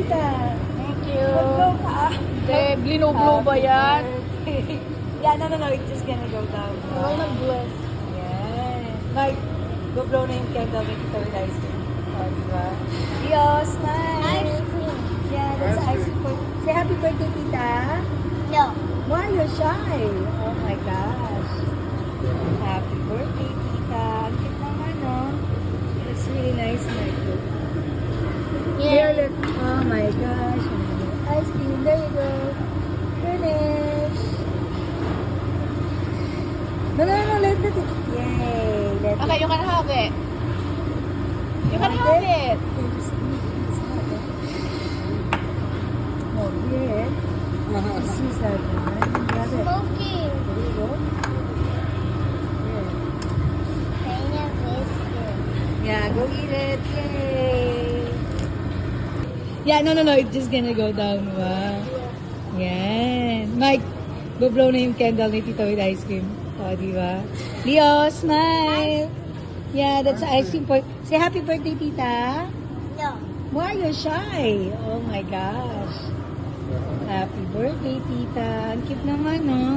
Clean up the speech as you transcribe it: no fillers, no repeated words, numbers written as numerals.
tita. Thank you. Go ka. Blue ba yan? Yeah, no, it's just gonna go down. Oh, nag-bless. Yan. Mike, go blow na yung candle with ito with ice cream. Oh, diba? Dios, smile. Ice cream. Yeah, that's ice cream. Say happy birthday, tita. No. Why, you're shy? Oh my gosh. Happy birthday, tita. Ang cute naman, no? It's really nice, Michael. Here, Yeah. look. Oh my gosh. Ice cream. There you go. Finish. No, let it. Yay. Let it. Okay, you can have it. You can have it. Oh, yeah. This is that one. Grab it. Smoking. There you go. Kind of biscuit. Yeah, go eat it. Yay. Yeah, no, it's just gonna go down. Wow. Yan. Mike, go blow na yung candle ni Tito with ice cream. O, di ba? Leo, smile. Yeah, that's ice cream for... Say happy birthday, tita. No. Why, you're shy. Oh my gosh. Happy birthday, tita. Ang cute naman, no?